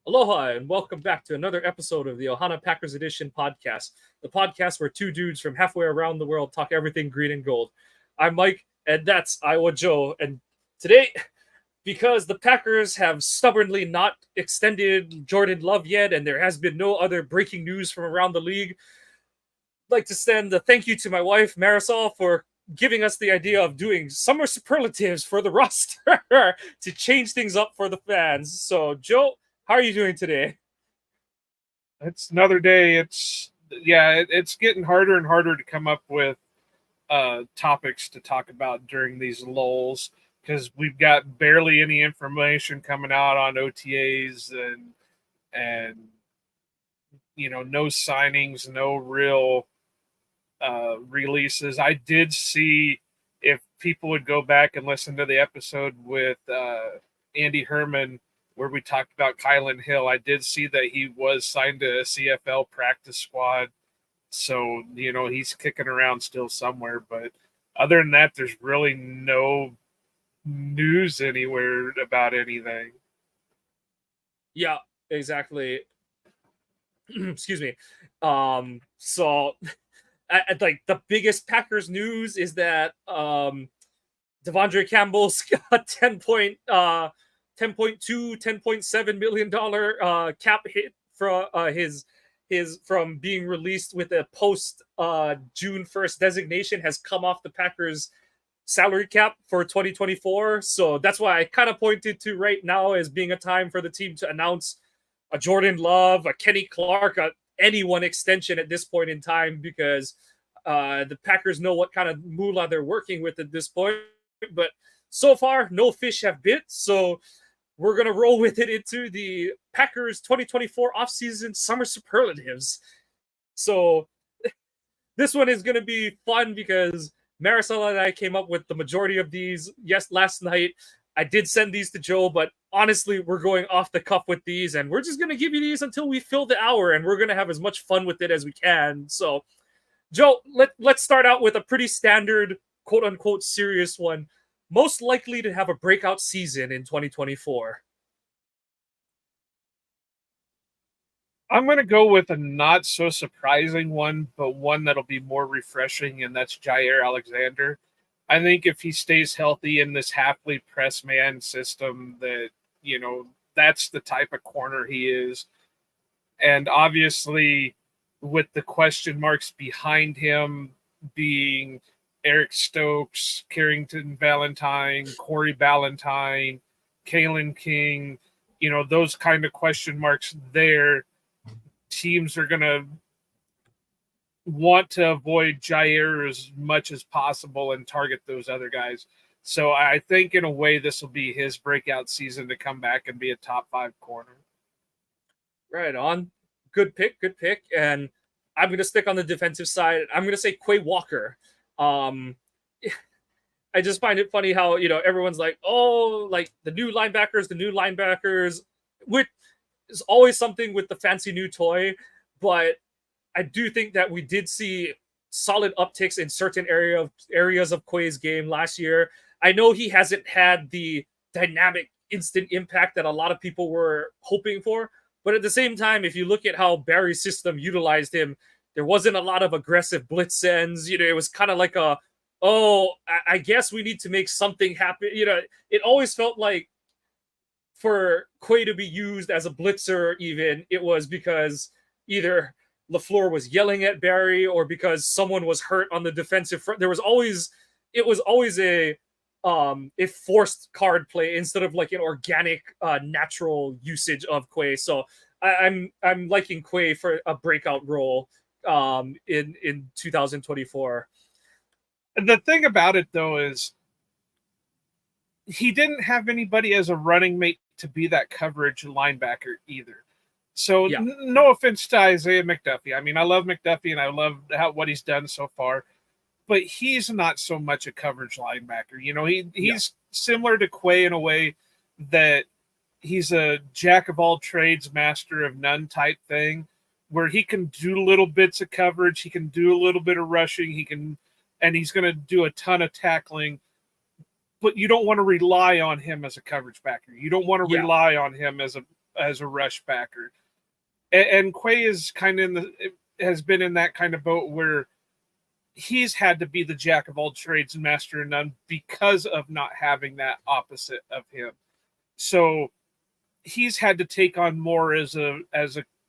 Aloha and welcome back to another episode of the Ohana Packers Edition podcast, the podcast where two dudes from halfway around the world talk everything green and gold. I'm Mike, and that's Iowa Joe. And today, because the Packers have stubbornly not extended Jordan Love yet, and there has been no other breaking news from around the league, I'd like to send a thank you to my wife, Marisol, for giving us the idea of doing summer superlatives for the roster to change things up for the fans. So, Joe, how are you doing today? It's another day. It's getting harder and harder to come up with topics to talk about during these lulls because we've got barely any information coming out on OTAs and no signings, no real releases. I did see, if people would go back and listen to the episode with Andy Herman where we talked about Kylan Hill, I did see that he was signed to a CFL practice squad. So, he's kicking around still somewhere. But other than that, there's really no news anywhere about anything. Yeah, exactly. Excuse me. So like the biggest Packers news is that Devondre Campbell's got 10.7 million dollar cap hit for his from being released with a post June 1st designation has come off the Packers salary cap for 2024. So that's why I kind of pointed to right now as being a time for the team to announce a Jordan Love, a Kenny Clark, anyone extension at this point in time, because the Packers know what kind of moolah they're working with at this point. But so far, no fish have bit. So we're going to roll with it into the Packers 2024 offseason summer superlatives. So this one is going to be fun because Marisol and I came up with the majority of these. Yes, last night I did send these to Joe, but honestly, we're going off the cuff with these, and we're just going to give you these until we fill the hour, and we're going to have as much fun with it as we can. So, Joe, let's start out with a pretty standard, quote unquote, serious one. Most likely to have a breakout season in 2024. I'm going to go with a not so surprising one, but one that'll be more refreshing, and that's Jair Alexander. I think if he stays healthy in this halfly press man system, that's the type of corner he is. And obviously, with the question marks behind him being Eric Stokes, Carrington Valentine, Corey Ballantyne, Kalen King, those kind of question marks there, teams are going to want to avoid Jair as much as possible and target those other guys. So I think in a way this will be his breakout season to come back and be a top 5 corner. Right on. Good pick, good pick. And I'm going to stick on the defensive side. I'm going to say Quay Walker. I just find it funny how, everyone's like, oh, like the new linebackers, which is always something with the fancy new toy. But I do think that we did see solid upticks in certain areas of Quay's game last year. I know he hasn't had the dynamic instant impact that a lot of people were hoping for, but at the same time, if you look at how Barry's system utilized him, there wasn't a lot of aggressive blitz sends. It was kind of like I guess we need to make something happen. It always felt like for Quay to be used as a blitzer, even, it was because either LaFleur was yelling at Barry or because someone was hurt on the defensive front. It was always a forced card play instead of like an organic, natural usage of Quay. So I'm liking Quay for a breakout role in 2024. The thing about it though is he didn't have anybody as a running mate to be that coverage linebacker either. So Yeah. No offense to Isaiah McDuffie. I mean, I love McDuffie and I love what he's done so far, but he's not so much a coverage linebacker. He's similar to Quay in a way that he's a jack of all trades, master of none type thing, where he can do little bits of coverage, he can do a little bit of rushing, and he's going to do a ton of tackling. But you don't want to rely on him as a coverage backer. You don't want to rely on him as as a rush backer. And Quay is kind of has been in that kind of boat where he's had to be the jack of all trades and master of none because of not having that opposite of him. So he's had to take on more as a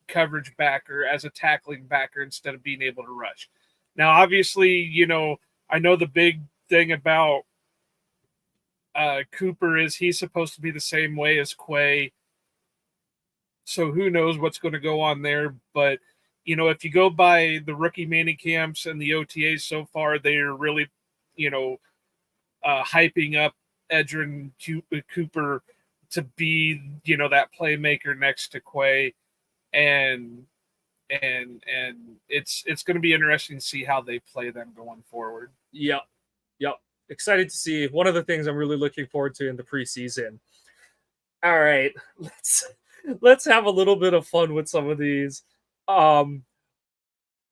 coverage backer, as a tackling backer, instead of being able to rush. Now, obviously, I know the big thing about Cooper is he's supposed to be the same way as Quay. So who knows what's going to go on there. But, if you go by the rookie mini camps and the OTAs so far, they're really, hyping up Edgerrin Cooper to be, that playmaker next to Quay. And it's going to be interesting to see how they play them going forward. Yep. Excited to see. One of the things I'm really looking forward to in the preseason. All right, let's have a little bit of fun with some of these.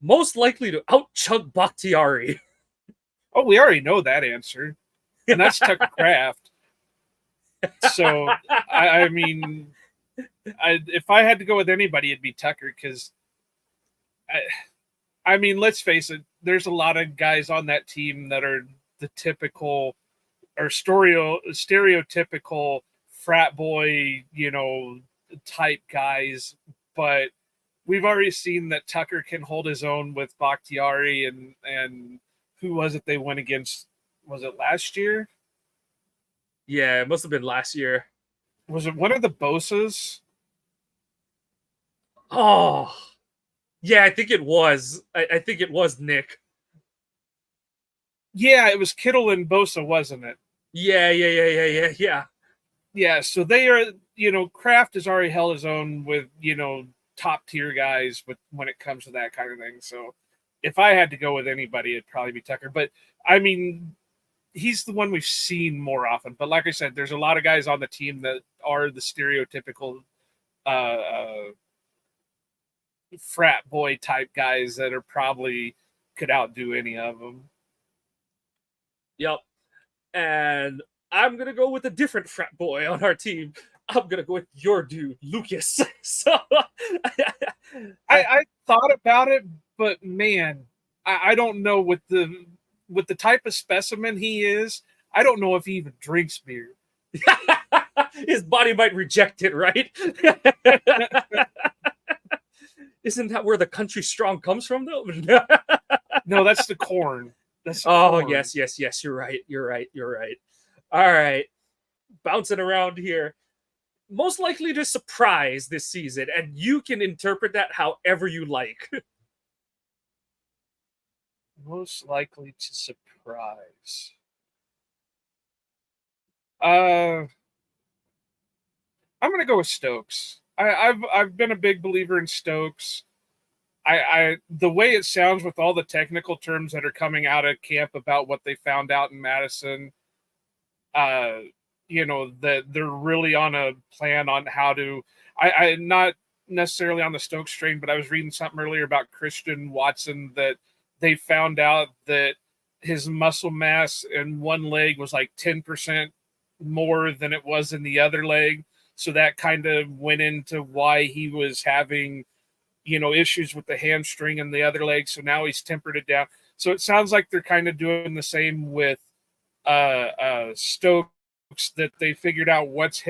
Most likely to out-chug Bakhtiari. Oh, we already know that answer, and that's Tucker Kraft. So, I mean, if I had to go with anybody, it'd be Tucker, because, I mean, let's face it, there's a lot of guys on that team that are the typical or stereotypical frat boy, type guys, but we've already seen that Tucker can hold his own with Bakhtiari and who was it they went against? Was it last year? Yeah, it must have been last year. Was it one of the Bosas? Oh, yeah, I think it was. I think it was Nick. Yeah, it was Kittle and Bosa, wasn't it? Yeah. Yeah, so they are, Kraft has already held his own with, top tier guys when it comes to that kind of thing. So if I had to go with anybody, it'd probably be Tucker. But I mean, he's the one we've seen more often. But like I said, there's a lot of guys on the team that are the stereotypical frat boy type guys that are probably could outdo any of them. Yep. And I'm going to go with a different frat boy on our team. I'm going to go with your dude, Lucas. So I thought about it, but man, I don't know with the type of specimen he is. I don't know if he even drinks beer. His body might reject it, right? Isn't that where the country strong comes from, though? No, that's the corn. Corn. Yes. You're right. All right. Bouncing around here. Most likely to surprise this season, and you can interpret that however you like. Most likely to surprise. I'm gonna go with Stokes. I've been a big believer in Stokes. I the way it sounds with all the technical terms that are coming out of camp about what they found out in Madison, that they're really on a plan on how to. I not necessarily on the Stokes train, but I was reading something earlier about Christian Watson that they found out that his muscle mass in one leg was like 10% more than it was in the other leg. So that kind of went into why he was having, issues with the hamstring and the other leg. So now he's tempered it down. So it sounds like they're kind of doing the same with Stokes, that they figured out what's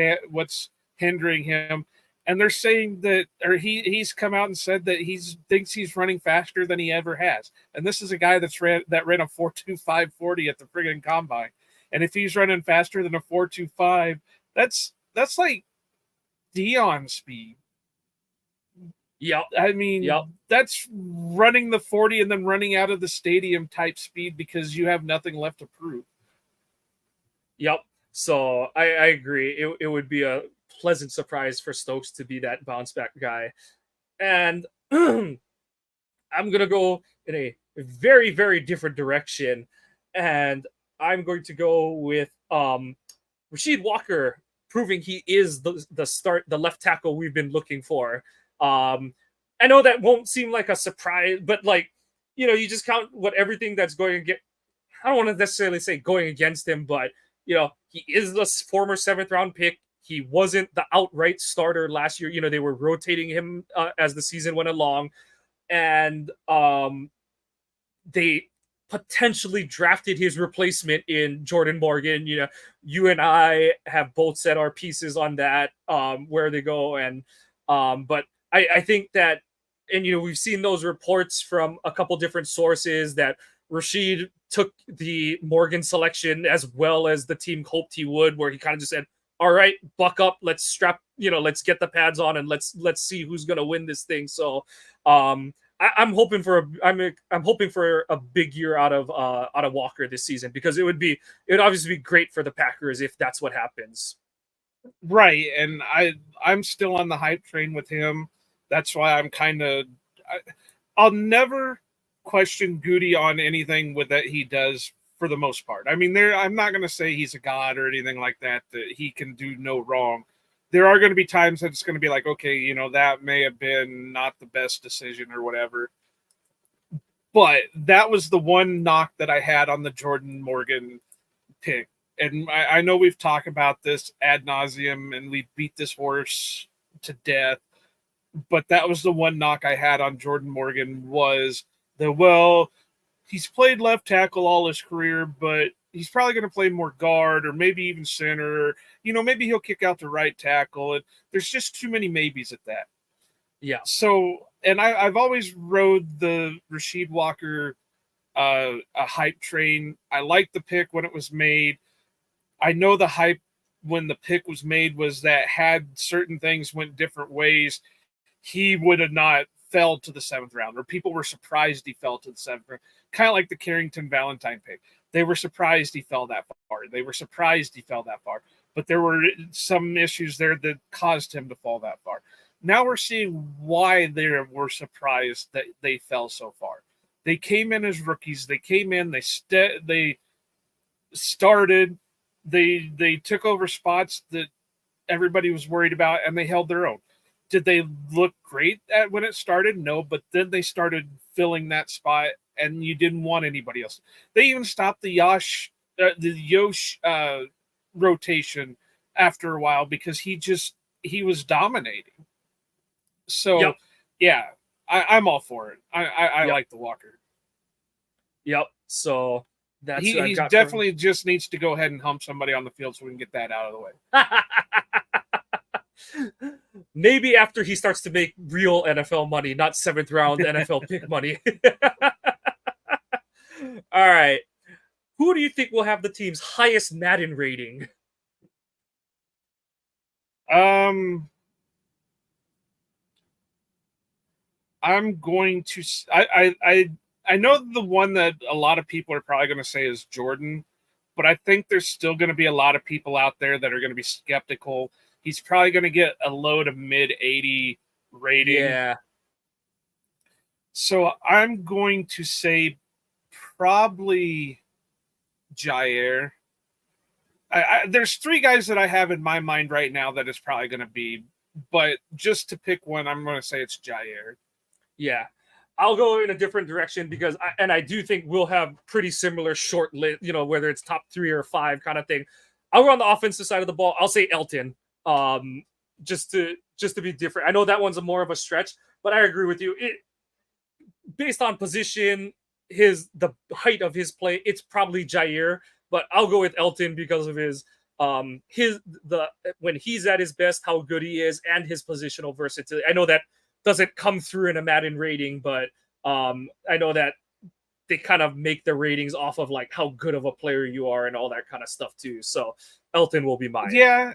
hindering him. And they're saying that, or he's come out and said that thinks he's running faster than he ever has. And this is a guy that ran a 4.25 40 at the friggin' combine. And if he's running faster than a 4.25, that's like Dion speed. Yep. I mean, that's running the 40 and then running out of the stadium type speed because you have nothing left to prove. Yep. So I agree. It would be a pleasant surprise for Stokes to be that bounce back guy. And I'm going to go in a very, very different direction. And I'm going to go with Rasheed Walker, proving he is the left tackle we've been looking for. I know that won't seem like a surprise, but you just count everything that's going to get. I don't want to necessarily say going against him, but he is the former 7th round pick. He wasn't the outright starter last year. You know, they were rotating him as the season went along, and they potentially drafted his replacement in Jordan Morgan. You know, you and I have both said our pieces on that, where they go, and but I think that, and you know, we've seen those reports from a couple different sources that Rashid took the Morgan selection as well as the team hoped he would, where he kind of just said, "All right, buck up, let's strap, you know, let's get the pads on and let's see who's gonna win this thing." So I'm hoping for I'm hoping for a big year out of Walker this season, because it would obviously be great for the Packers if that's what happens. Right, and I'm still on the hype train with him. That's why I'm kind of I'll never question Goody on anything with that he does for the most part. I mean, I'm not going to say he's a god or anything like that he can do no wrong. There are going to be times that it's going to be like, okay, you know, that may have been not the best decision or whatever. But that was the one knock that I had on the Jordan Morgan pick. And I know we've talked about this ad nauseum and we beat this horse to death. But that was the one knock I had on Jordan Morgan was well, he's played left tackle all his career, but he's probably going to play more guard or maybe even center. Or, you know, maybe he'll kick out to right tackle. And there's just too many maybes at that. Yeah. So, and I've always rode the Rasheed Walker a hype train. I liked the pick when it was made. I know the hype when the pick was made was that had certain things went different ways, he would have not fell to the 7th round, or people were surprised he fell to the 7th round. Kind of like the Carrington Valentine pick. They were surprised he fell that far. They were surprised he fell that far. But there were some issues there that caused him to fall that far. Now we're seeing why they were surprised that they fell so far. They came in as rookies. They came in. They started. They took over spots that everybody was worried about, and they held their own. Did they look great at when it started? No, but then they started filling that spot, and you didn't want anybody else. They even stopped the Yosh rotation after a while because he was dominating. So, yep. Yeah, I'm all for it. I like the Walker. Yep. So that's he definitely just needs to go ahead and hump somebody on the field so we can get that out of the way. Maybe after he starts to make real NFL money, not 7th round NFL pick money. All right. Who do you think will have the team's highest Madden rating? I'm going to. I know the one that a lot of people are probably going to say is Jordan, but I think there's still going to be a lot of people out there that are going to be skeptical. He's probably going to get a low to mid 80 rating. Yeah. So I'm going to say probably Jair. There's 3 guys that I have in my mind right now that it's probably going to be, but just to pick one, I'm going to say it's Jair. Yeah. I'll go in a different direction because I do think we'll have pretty similar short list, you know, whether it's top 3 or 5 kind of thing. I'll go on the offensive side of the ball. I'll say Elton. Just to be different. I know that one's more of a stretch, but I agree with you. It based on position, the height of his play, it's probably Jair, but I'll go with Elton because of his when he's at his best, how good he is, and his positional versatility. I know that doesn't come through in a Madden rating, but I know that they kind of make the ratings off of like how good of a player you are and all that kind of stuff too. So Elton will be mine. Yeah.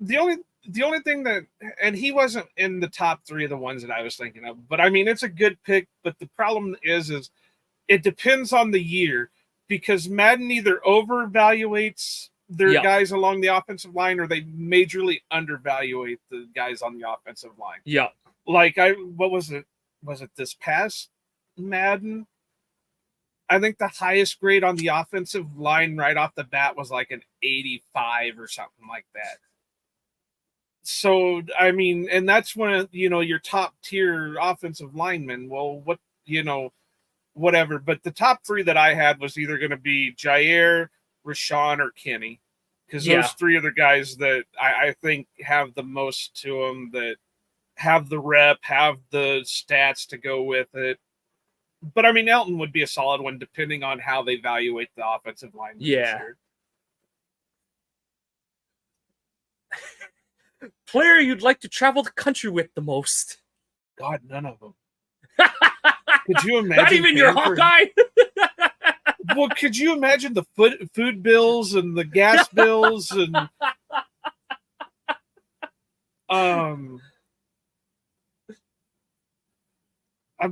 The only thing that, and he wasn't in the top 3 of the ones that I was thinking of, but I mean, it's a good pick, but the problem is it depends on the year because Madden either overvaluates their guys along the offensive line or they majorly undervaluate the guys on the offensive line. Yeah. Like what was it? Was it this past Madden? I think the highest grade on the offensive line right off the bat was like an 85 or something like that. So, I mean, and that's when, you know, your top tier offensive linemen, well, what, you know, whatever. But the top 3 that I had was either going to be Jair, Rashawn, or Kenny. because Yeah. those three are the guys that I think have the most to them, that have the rep, have the stats to go with it. But I mean, Elton would be a solid one depending on how they evaluate the offensive line. Yeah. Sure. Player you'd like to travel the country with the most? God, none of them. Could you imagine? Not even your Hawkeye? Well, could you imagine the food bills and the gas bills and I'm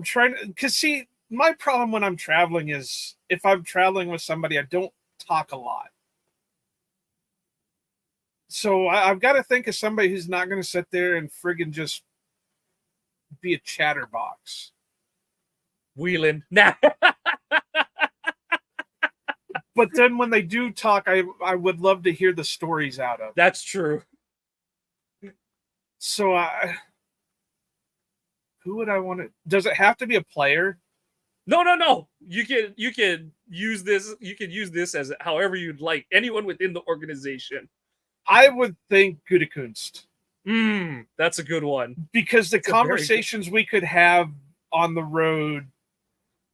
trying to, because see, my problem when I'm traveling is if I'm traveling with somebody, I don't talk a lot. So I've got to think of somebody who's not going to sit there and friggin' just be a chatterbox. Wheeling. Nah. But then when they do talk, I would love to hear the stories out of. That's true. So who would I want to? Does it have to be a player? No. You can use this. You can use this as however you'd like. Anyone within the organization. I would think Gutekunst. That's a good one. Because the conversations we could have on the road,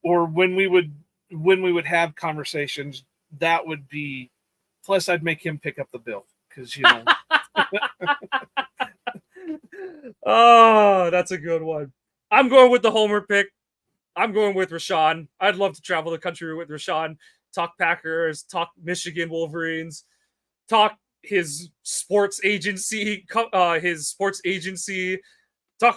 or when we would have conversations, that would be. Plus, I'd make him pick up the bill because you know. Oh, that's a good one. I'm going with the homer pick. I'm going with Rashawn. I'd love to travel the country with Rashawn. Talk Packers. Talk Michigan Wolverines. Talk his sports agency. Talk a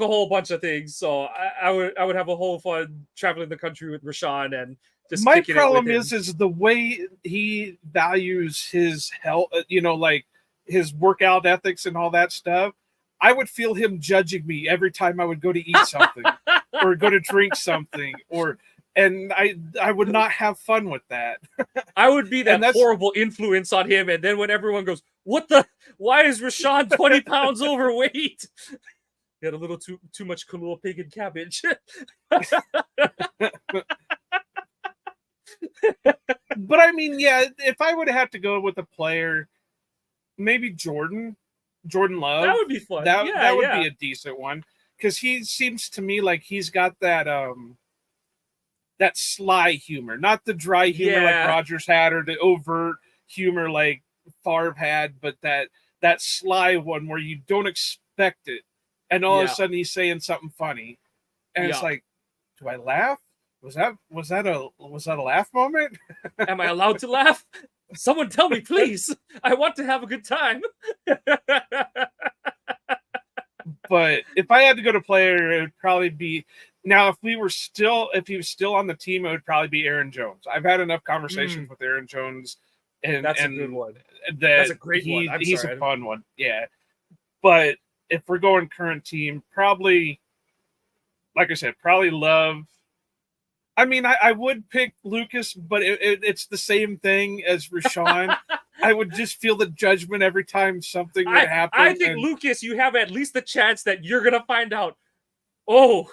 whole bunch of things. So I would have a whole fun traveling the country with Rashawn and just. My problem is the way he values his health. Like his workout ethics and all that stuff. I would feel him judging me every time I would go to eat something or go to drink something, and I would not have fun with that. I would be that horrible influence on him, and then when everyone goes, why is Rashawn 20 pounds overweight? He had a little too much Kahlua pig and cabbage. But I mean, yeah, if I would have to go with a player, maybe Jordan Love. That would be fun. That would be a decent one, because he seems to me like he's got that sly humor, not the dry humor like Rodgers had, or the overt humor like Favre had, but that sly one where you don't expect it, and all of a sudden he's saying something funny, and it's like, do I laugh? Was that a laugh moment? Am I allowed to laugh? Someone tell me, please. I want to have a good time. But if I had to go to player, it would probably be now. If he was still on the team, it would probably be Aaron Jones. I've had enough conversations with Aaron Jones, and that's a good one. That's a great one. He's a fun one, yeah. But if we're going current team, probably, like I said, probably Love. I mean, I would pick Lucas, but it's the same thing as Rashawn. I would just feel the judgment every time something would happen. I think Lucas, you have at least the chance that you're gonna find out. Oh,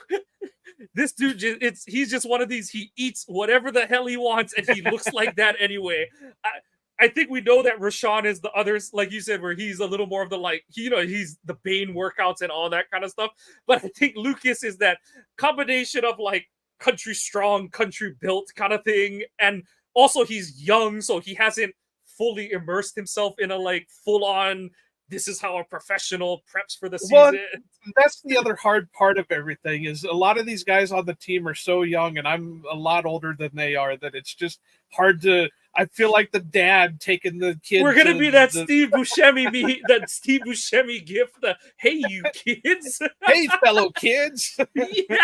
this dude, he's just one of these. He eats whatever the hell he wants, and he looks like that anyway. I think we know that Rashawn is the others, like you said, where he's a little more of the he's the Bane workouts and all that kind of stuff. But I think Lucas is that combination of country strong, country built kind of thing, and also he's young, so he hasn't fully immersed himself in a full on. This is how a professional preps for the season. Well, that's the other hard part of everything is a lot of these guys on the team are so young, and I'm a lot older than they are, that it's just hard to. I feel like the dad taking the kids. We're gonna be that Steve Buscemi that Steve Buscemi gift. The hey, you kids. Hey, fellow kids. Yeah.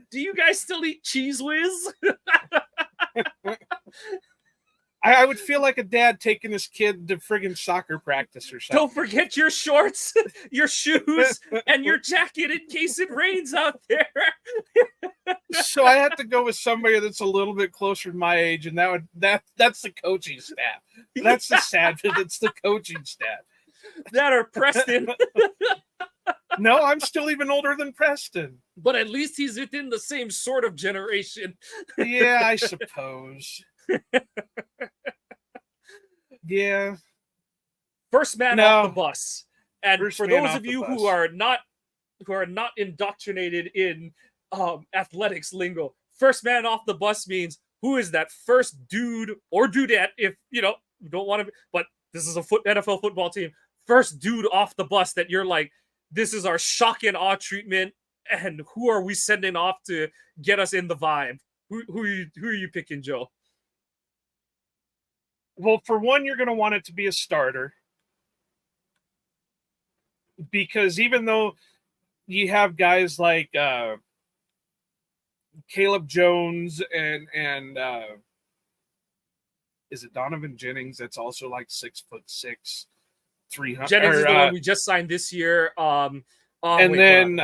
Do you guys still eat Cheese Whiz? I would feel like a dad taking his kid to friggin' soccer practice or something. Don't forget your shorts, your shoes, and your jacket in case it rains out there. So I have to go with somebody that's a little bit closer to my age, and that's the coaching staff. That's the sad bit. It's the coaching staff. That or Preston. No, I'm still even older than Preston. But at least he's within the same sort of generation. Yeah, I suppose. Yeah. First man off the No. bus. And First for man those off of the you bus. who are not indoctrinated in athletics lingo, first man off the bus means who is that first dude or dudette, if you don't want to, but this is a NFL football team, first dude off the bus that you're like, this is our shock and awe treatment, and who are we sending off to get us in the vibe? Who are you picking, Joe? Well, for one, you're going to want it to be a starter, because even though you have guys like Caleb Jones and is it Donovan Jennings? That's also like 6'6", 300. Jennings is the one we just signed this year. And then,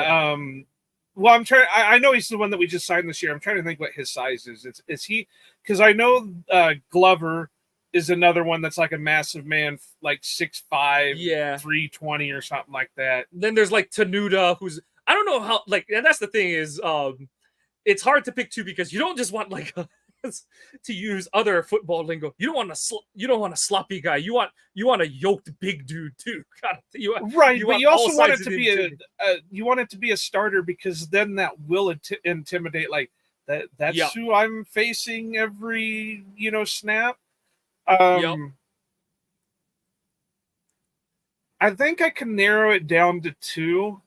well, I'm trying. I know he's the one that we just signed this year. I'm trying to think what his size is. Is he? Because I know Glover is another one that's like a massive man, like 6'5", yeah, 320 or something like that. Then there's like Tenuta, who's I don't know how like, and that's the thing is, it's hard to pick two because you don't just want like to use other football lingo. You don't want a sloppy guy. You want a yoked big dude too. God, but you also want it to be you want it to be a starter, because then that will intimidate. Like that's who I'm facing every snap. I think I can narrow it down to two.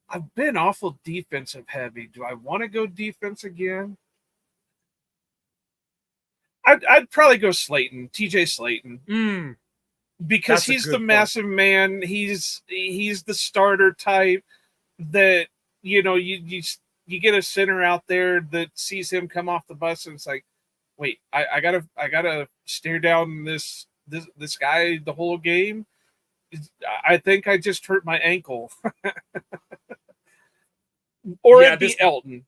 I've been awful defensive heavy. Do I want to go defense again? I'd probably go Slayton, TJ Slayton, because he's the massive man. He's the starter type that you get a center out there that sees him come off the bus and it's like, wait, I gotta stare down this guy the whole game. I think I just hurt my ankle. Or it'd be Elton.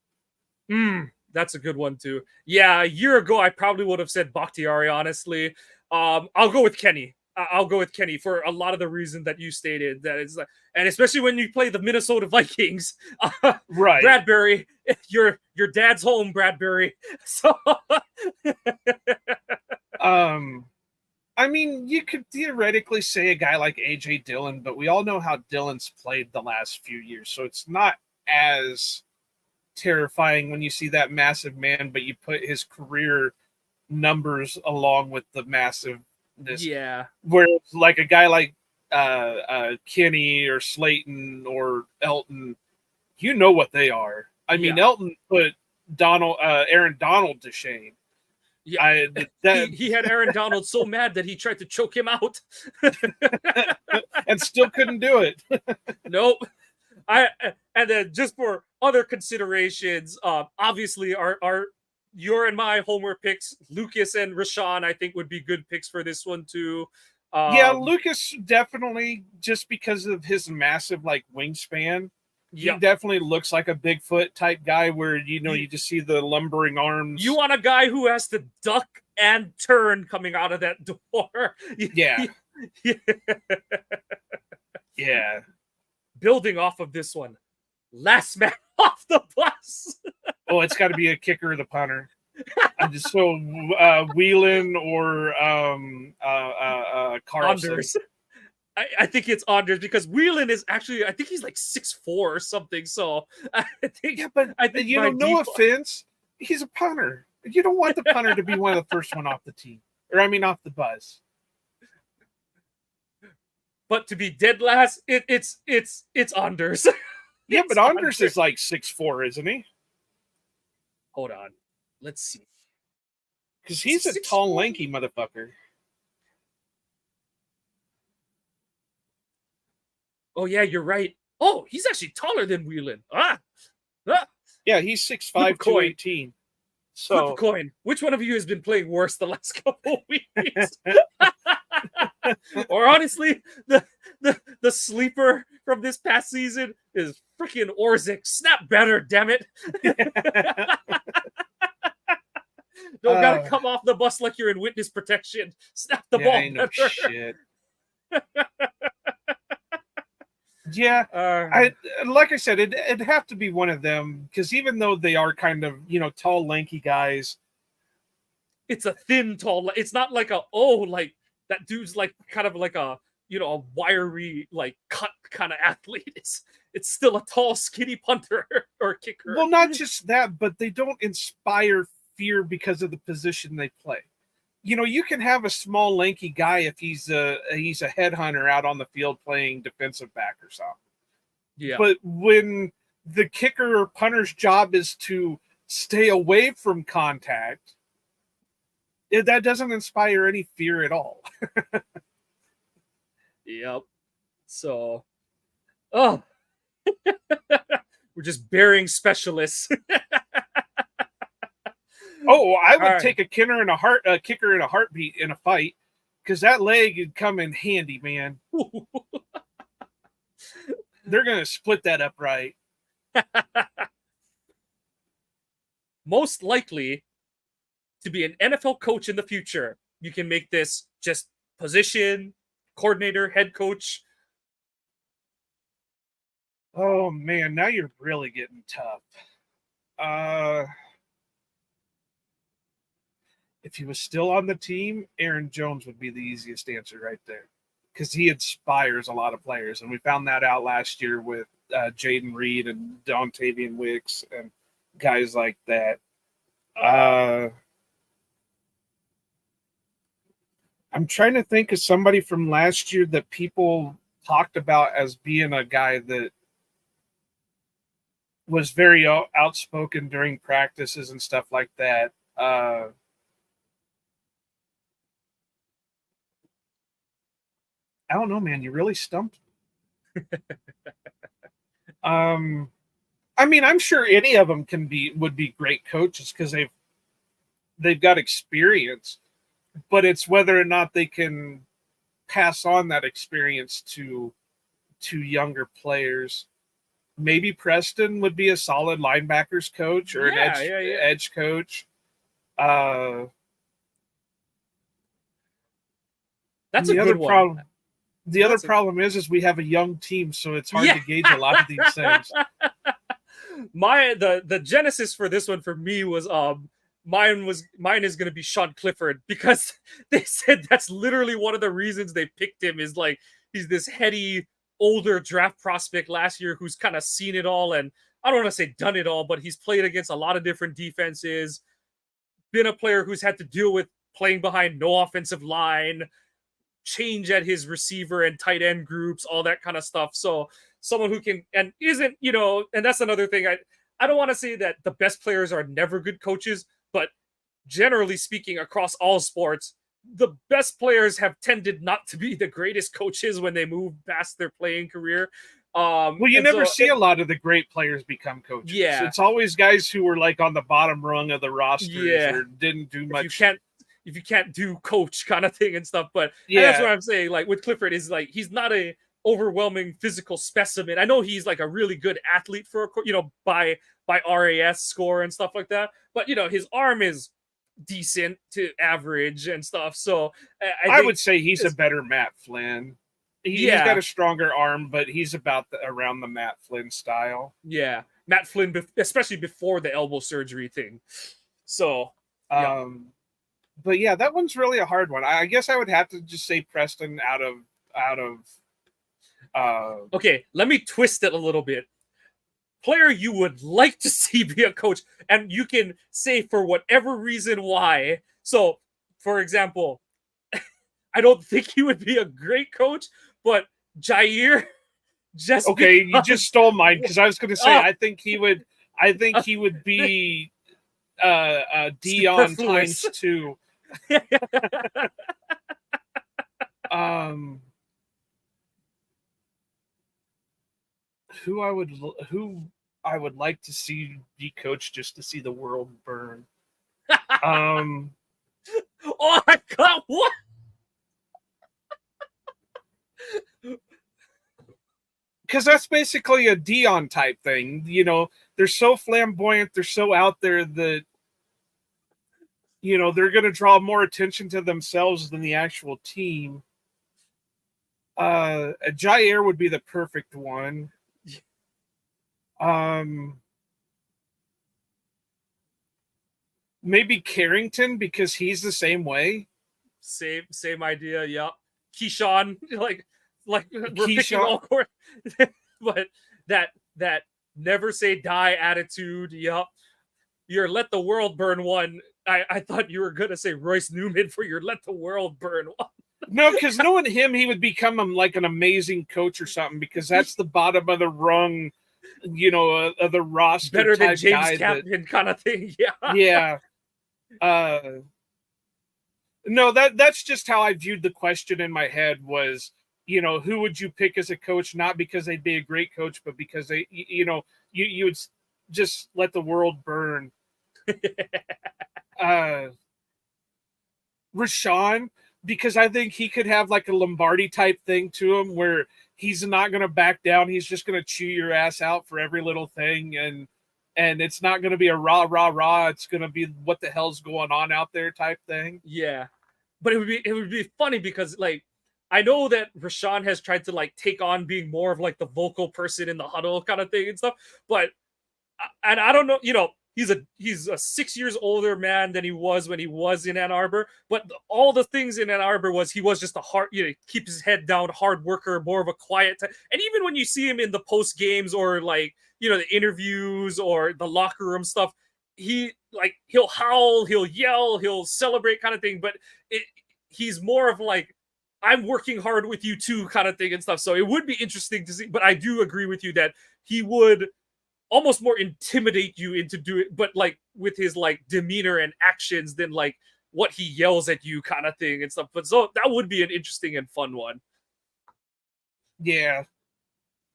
That's a good one too. Yeah, a year ago I probably would have said Bakhtiari, honestly. I'll go with Kenny. I'll go with Kenny for a lot of the reason that you stated. That is, and especially when you play the Minnesota Vikings, right? Bradbury, your dad's home, Bradbury. So, I mean, you could theoretically say a guy like AJ Dillon, but we all know how Dillon's played the last few years, so it's not as terrifying when you see that massive man, but you put his career numbers along with the massiveness. Yeah. Where like a guy like Kenny or Slayton or Elton, you know what they are. I mean, Elton put Aaron Donald to shame. Yeah, he had Aaron Donald so mad that he tried to choke him out, and still couldn't do it. Nope. And then just for other considerations, obviously our your and my homework picks, Lucas and Rashawn, I think would be good picks for this one too. Yeah, Lucas definitely, just because of his massive like wingspan. He definitely looks like a Bigfoot type guy where you just see the lumbering arms. You want a guy who has to duck and turn coming out of that door. Yeah. Yeah. Building off of this one, last man off the bus. Oh, it's got to be a kicker or the punter. So Whelan or Carlson. Anders. I think it's Anders, because Whelan is actually, I think he's like 6'4" or something. So I think, I think no offense, he's a punter. You don't want the punter to be one of the first one off the team, or I mean off the bus. But to be dead last, it's Anders. Yeah, but Anders is like 6'4", isn't he? Hold on, let's see. Because he's a tall, lanky motherfucker. Oh yeah, you're right. Oh, he's actually taller than Whelan. Yeah, he's 6'5", 218. So flip a coin. Which one of you has been playing worse the last couple weeks? Or honestly, the sleeper from this past season is freaking Orzik. Snap better, damn it. Don't gotta come off the bus like you're in witness protection. Snap the ball better. No shit. Yeah, like I said, it'd have to be one of them, because even though they are kind of tall, lanky guys, it's a thin, tall. It's not like like that dude's like kind of like a a wiry like cut kind of athlete. It's still a tall, skinny punter or kicker. Well, not just that, but they don't inspire fear because of the position they play. You can have a small, lanky guy if he's a headhunter out on the field playing defensive back or something. Yeah. But when the kicker or punter's job is to stay away from contact, that doesn't inspire any fear at all. Yep. So, oh, we're just burying specialists. Oh, I would right. take a kicker in a heartbeat in a fight, because that leg would come in handy, man. They're gonna split that up right. Most likely to be an NFL coach in the future, you can make this just position, coordinator, head coach. Oh man, now you're really getting tough. If he was still on the team, Aaron Jones would be the easiest answer right there, because he inspires a lot of players, and we found that out last year with Jaden Reed and Dontavian Wicks and guys like that. I'm trying to think of somebody from last year that people talked about as being a guy that was very outspoken during practices and stuff like that. I don't know, man. You really stumped me. I mean, I'm sure any of them would be great coaches because they've got experience, but it's whether or not they can pass on that experience to younger players. Maybe Preston would be a solid linebackers coach or an edge coach. That's a good one. The other problem is we have a young team, so it's hard to gauge a lot of these things. The genesis for this one for me was mine is going to be Sean Clifford, because they said that's literally one of the reasons they picked him, is like he's this heady older draft prospect last year who's kind of seen it all, and I don't want to say done it all, but he's played against a lot of different defenses, been a player who's had to deal with playing behind no offensive line, change at his receiver and tight end groups, all that kind of stuff. So someone who can and isn't, and that's another thing. I don't want to say that the best players are never good coaches, but generally speaking, across all sports, the best players have tended not to be the greatest coaches when they move past their playing career. Well, you never see a lot of the great players become coaches. Yeah. It's always guys who were like on the bottom rung of the rosters or didn't do much. If you can't do coach kind of thing and stuff, but that's what I'm saying. Like with Clifford, is like he's not a overwhelming physical specimen. I know he's like a really good athlete for by RAS score and stuff like that, but his arm is decent to average and stuff. So I would say he's a better Matt Flynn. He's got a stronger arm, but he's about around the Matt Flynn style. Yeah, Matt Flynn, especially before the elbow surgery thing. So, but yeah, that one's really a hard one. I guess I would have to just say Preston out of. Okay, let me twist it a little bit. Player you would like to see be a coach, and you can say for whatever reason why. So, for example, I don't think he would be a great coach, but Jair. You just stole mine, because I was going to say I think he would be Dion times 2. Who I would like to see be coached just to see the world burn. Oh my god, what? Because that's basically a Dion type thing. They're so flamboyant, they're so out there that they're going to draw more attention to themselves than the actual team. Jair would be the perfect one. Maybe Carrington, because he's the same way. Same idea. Yeah, Keyshawn, like we're picking Keyshawn. all court, but that never say die attitude. Yup, your let the world burn one. I thought you were gonna say Royce Newman for your let the world burn one. No, because knowing him, he would become like an amazing coach or something, because that's the bottom of the rung, of the roster. Better than type James guy Captain kind of thing. Yeah. Yeah. No, that's just how I viewed the question in my head was, who would you pick as a coach? Not because they'd be a great coach, but because you would just let the world burn. Rashawn, because I think he could have like a Lombardi type thing to him where he's not going to back down. He's just going to chew your ass out for every little thing. And it's not going to be a rah, rah, rah. It's going to be what the hell's going on out there type thing. Yeah. But it would be funny because like I know that Rashawn has tried to like take on being more of like the vocal person in the huddle kind of thing and stuff, but and I don't know, he's a 6 years older man than he was when he was in Ann Arbor, but all the things in Ann Arbor was he was just a hard, keep his head down, hard worker, more of a quiet type. And even when you see him in the post games or like, the interviews or the locker room stuff, he'll howl, he'll yell, he'll celebrate kind of thing, but he's more of like, I'm working hard with you too kind of thing and stuff. So it would be interesting to see, but I do agree with you that he would almost more intimidate you into doing, but like with his like demeanor and actions than like what he yells at you kind of thing and stuff. But so that would be an interesting and fun one. Yeah.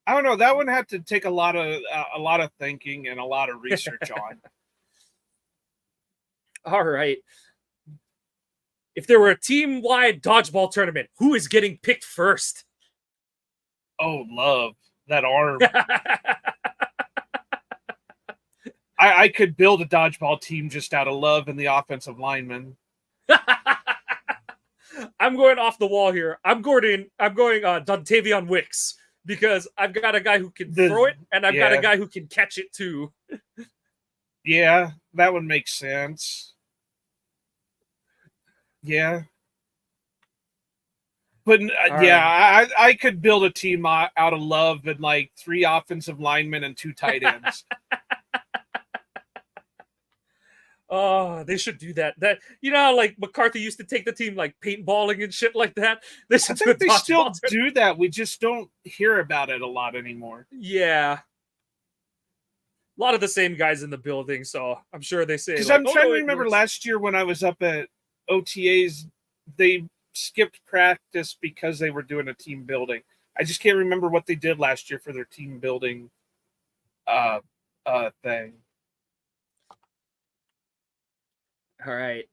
I don't know. That one had to take a lot of thinking and a lot of research on. All right. If there were a team-wide dodgeball tournament, who is getting picked first? Oh, love that arm. I could build a dodgeball team just out of love and the offensive lineman. I'm going off the wall here. I'm going Dontavion Wicks because I've got a guy who can throw it and I've got a guy who can catch it too. Yeah, that would make sense. Yeah. But yeah, I could build a team out of love and like 3 offensive linemen and 2 tight ends. Oh, they should do that. That how, like McCarthy used to take the team like paintballing and shit like that. They should do they still do that. We just don't hear about it a lot anymore. Yeah. A lot of the same guys in the building, so I'm sure they say. Because I'm trying to remember last year when I was up at OTAs, they skipped practice because they were doing a team building. I just can't remember what they did last year for their team building thing. All right.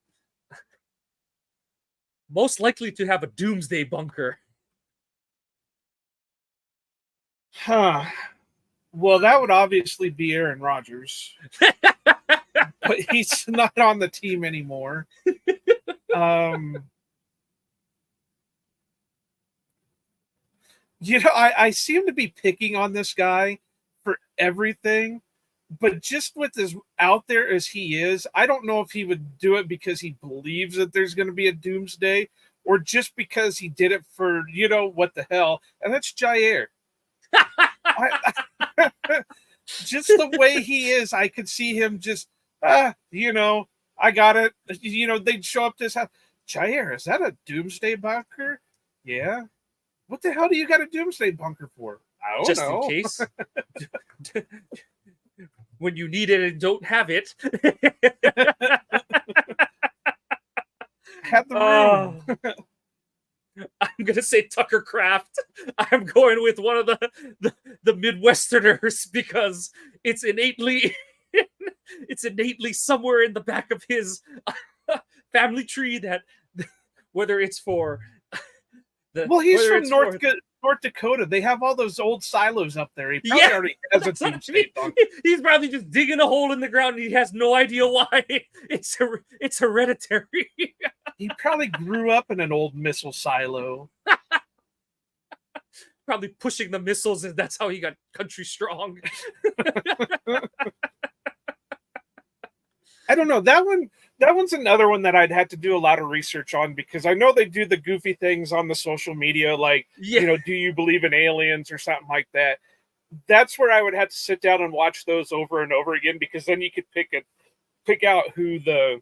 Most likely to have a doomsday bunker. Huh. Well, that would obviously be Aaron Rodgers. But he's not on the team anymore. I seem to be picking on this guy for everything, but just with as out there as he is, I don't know if he would do it because he believes that there's going to be a doomsday or just because he did it for, what the hell. And that's Jair. Just the way he is, I could see him just, I got it. They'd show up to his house. Jair, is that a doomsday bunker? Yeah. What the hell do you got a doomsday bunker for? I don't know. Just in case. When you need it and don't have it. Have the room. I'm gonna say Tucker Kraft. I'm going with one of the Midwesterners because it's innately somewhere in the back of his family tree that whether it's for he's from North Dakota. They have all those old silos up there. He probably already has a doomsday bunker. He's probably just digging a hole in the ground and he has no idea why. It's hereditary. He probably grew up in an old missile silo. Probably pushing the missiles, and that's how he got country strong. I don't know. That one That one's another one that I'd have to do a lot of research on, because I know they do the goofy things on the social media, like, Yeah. do you believe in aliens or something like that? That's where I would have to sit down and watch those over and over again, because then you could pick out who the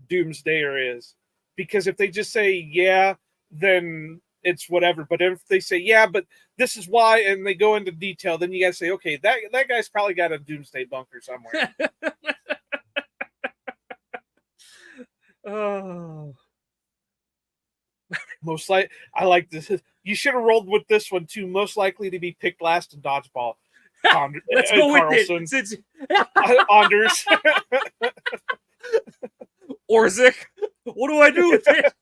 doomsdayer is. Because if they just say yeah, then it's whatever. But if they say yeah, but this is why, and they go into detail, then you gotta say, okay, that guy's probably got a doomsday bunker somewhere. Oh. Most like I like this. You should have rolled with this one too. Most likely to be picked last in dodgeball. Let's go with Carlson. it. Since Anders. Orzik, what do I do with it?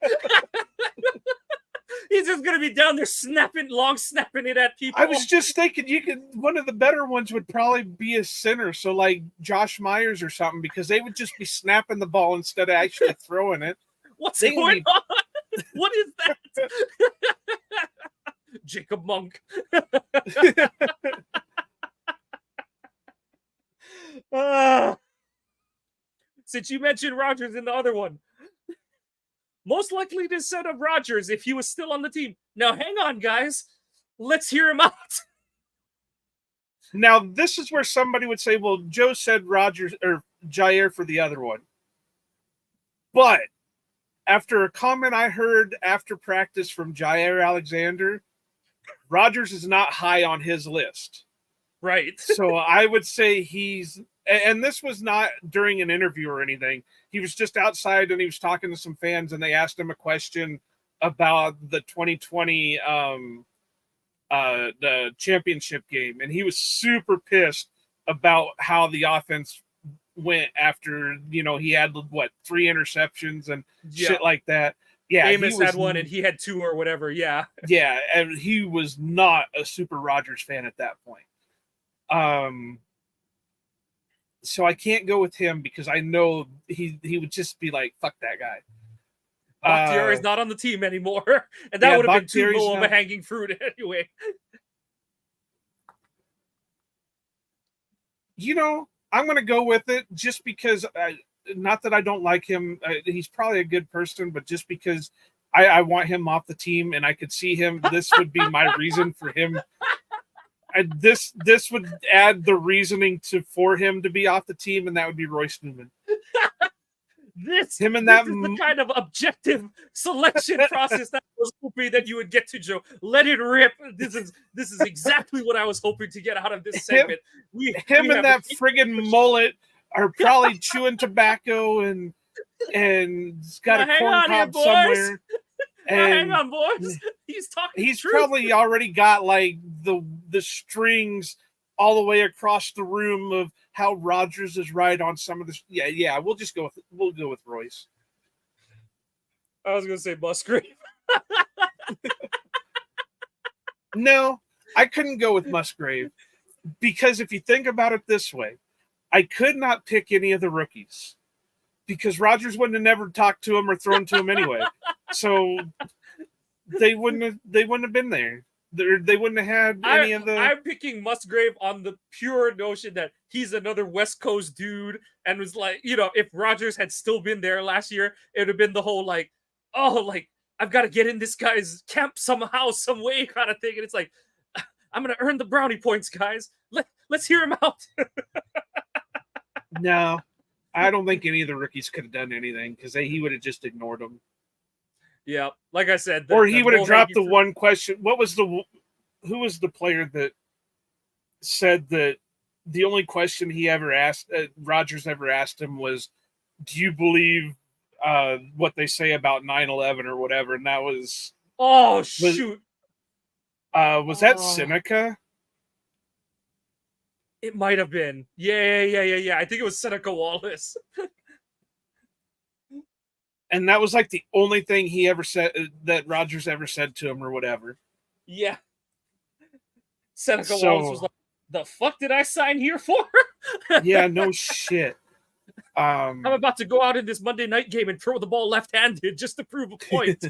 He's just gonna be down there snapping it at people. I was just thinking one of the better ones would probably be a center, so like Josh Myers or something, because they would just be snapping the ball instead of actually throwing it. What's going on? What is that? Jacob Monk. Since you mentioned Rogers in the other one, most likely to set up Rogers if he was still on the team. Now, hang on, guys. Let's hear him out. Now, this is where somebody would say, well, Joe said Rogers or Jair for the other one. But after a comment I heard after practice from Jair Alexander, Rogers is not high on his list. Right. So I would say and this was not during an interview or anything. He was just outside and he was talking to some fans, and they asked him a question about the 2020 the championship game, and he was super pissed about how the offense went after he had 3 interceptions and shit like that. Yeah, Amos had one and he had 2 or whatever. Yeah, and he was not a super Rogers fan at that point. So I can't go with him because I know he would just be like, fuck that guy. Bakhtiari is not on the team anymore, and that would have been too low of a hanging fruit anyway. I'm going to go with it just because, not that I don't like him. He's probably a good person, but just because I want him off the team, and I could see him, this would be my reason for him. This would add the reasoning for him to be off the team, and that would be Royce Newman. This is the kind of objective selection process that I was hoping that you would get to, Joe. Let it rip. This is exactly what I was hoping to get out of this segment. Him and that friggin' mullet are probably chewing tobacco and got a corn cob somewhere. Hang on, boys. He's talking. He's probably already got like the strings all the way across the room of how Rogers is right on some of this. Yeah. We'll go with Royce. I was gonna say Musgrave. No, I couldn't go with Musgrave because if you think about it this way, I could not pick any of the rookies because Rogers wouldn't have never talked to him or thrown to him anyway. So they wouldn't have been there. They wouldn't have had any of the. I'm picking Musgrave on the pure notion that he's another West Coast dude, and was like, if Rogers had still been there last year, it would have been the whole I've got to get in this guy's camp somehow, some way kind of thing, and it's like, I'm gonna earn the brownie points, guys. Let's hear him out. No, I don't think any of the rookies could have done anything because he would have just ignored them. Yeah, like I said, or he would have dropped the one question. Who was the player that said that the only question he ever asked, Rogers ever asked him was, do you believe what they say about 9/11 or whatever? And that was, shoot. Was that Seneca? It might have been. Yeah. I think it was Seneca Wallace. And that was like the only thing he ever said that Rogers ever said to him or whatever. Yeah. Seneca Wallace was like, the fuck did I sign here for? Yeah, no shit. I'm about to go out in this Monday night game and throw the ball left-handed just to prove a point.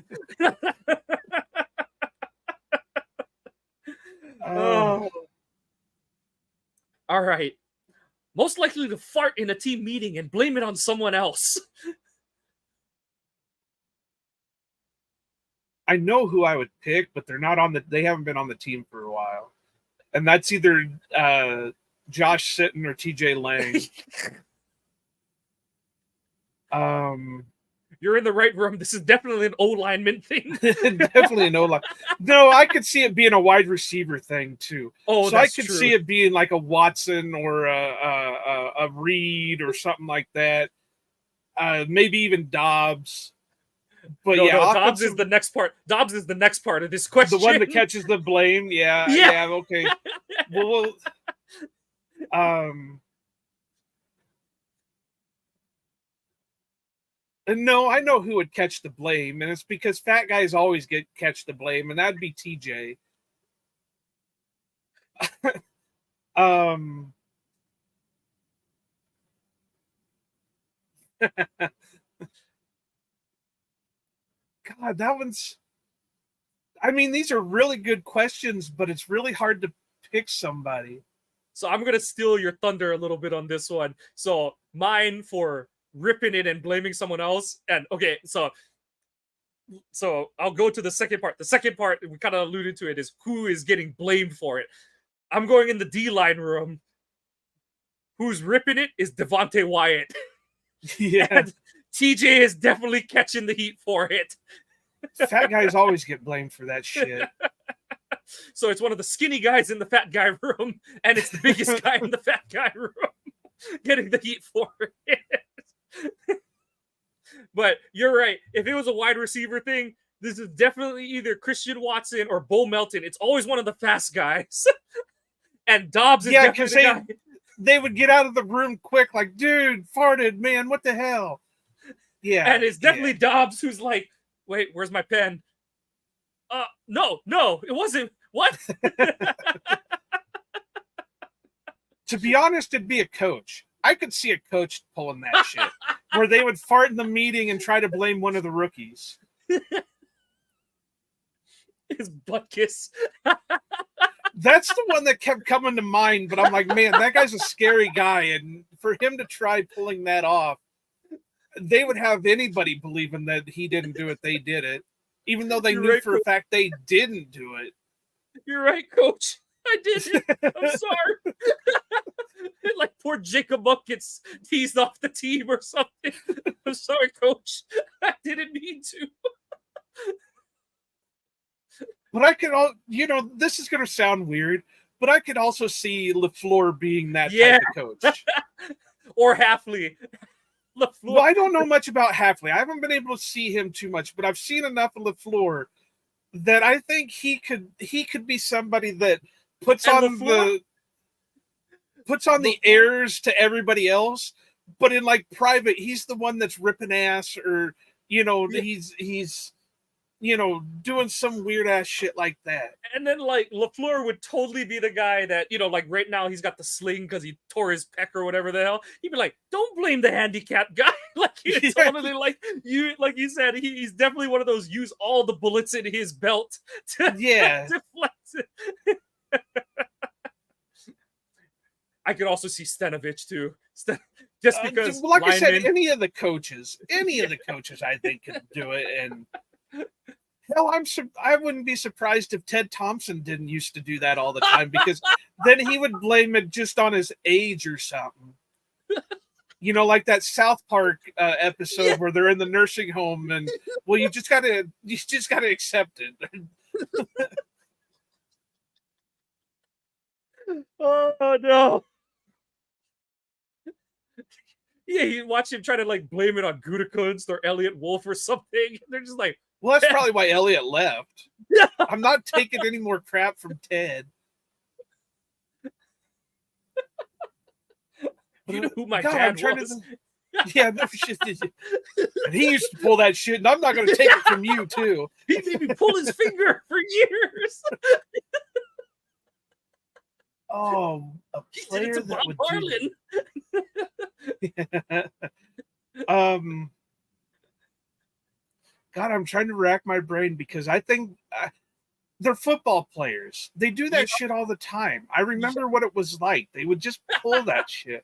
All right. most likely to fart in a team meeting and blame it on someone else. I know who I would pick, but they haven't been on the team for a while. And that's either Josh Sitton or TJ Lang. You're in the right room. This is definitely an O-lineman thing. Definitely an O-line. No, I could see it being a wide receiver thing too. Oh, so I could see it being like a Watson or a Reed or something like that. Maybe even Dobbs. But no, Dobbs is the next part. Dobbs is the next part of this question. The one that catches the blame. Yeah. Okay. Well, no, I know who would catch the blame, and it's because fat guys always catch the blame, and that'd be TJ. God, that one's. I mean, these are really good questions, but it's really hard to pick somebody. So I'm gonna steal your thunder a little bit on this one. So mine for ripping it and blaming someone else. And okay, so I'll go to the second part. The second part, we kind of alluded to it, is who is getting blamed for it. I'm going in the D-line room. Who's ripping it is Devontae Wyatt. Yeah. And TJ is definitely catching the heat for it. Fat guys always get blamed for that shit. So it's one of the skinny guys in the fat guy room, and it's the biggest guy in the fat guy room getting the heat for it. But you're right. If it was a wide receiver thing, this is definitely either Christian Watson or Bo Melton. It's always one of the fast guys. And Dobbs is definitely the guy. They would get out of the room quick, like, dude, farted, man, what the hell? Yeah. And it's definitely Dobbs who's like, wait, where's my pen? No, it wasn't. What? To be honest, it'd be a coach. I could see a coach pulling that shit, where they would fart in the meeting and try to blame one of the rookies. His butt kiss. That's the one that kept coming to mind, but I'm like, man, that guy's a scary guy, and for him to try pulling that off, they would have anybody believing that he didn't do it, they did it, even though they knew for a fact they didn't do it. You're right, Coach. I did it. I'm sorry. Like poor Jacob Buck gets teased off the team or something. I'm sorry, Coach. I didn't mean to. But I could this is going to sound weird, but I could also see LaFleur being that type of coach. Or Hafley. LaFleur. Well, I don't know much about Hafley. I haven't been able to see him too much, but I've seen enough of LaFleur that I think he could be somebody that puts on the airs to everybody else, but in like private, he's the one that's ripping ass, or he's doing some weird ass shit like that. And then like LaFleur would totally be the guy that, like right now he's got the sling because he tore his pec or whatever the hell. He'd be like, don't blame the handicapped guy. Like he's totally like you said, he's definitely one of those use all the bullets in his belt to deflect it. I could also see Stenovich too. Just because like I said, any of the coaches I think could do it. And hell, I wouldn't be surprised if Ted Thompson didn't used to do that all the time, because then he would blame it just on his age or something. Like that South Park episode where they're in the nursing home, and well, you just gotta accept it. Oh no. Yeah, you watch him try to like blame it on Gutekunst or Elliot Wolf or something. They're just like, well, that's probably why Elliot left. I'm not taking any more crap from Ted. You know who my dad was? Yeah, no shit. And he used to pull that shit, and I'm not going to take it from you, too. He made me pull his finger for years. Oh, a player that Bob would Harlan. God, I'm trying to rack my brain, because I think they're football players. They do that shit all the time. I remember what it was like. They would just pull that shit.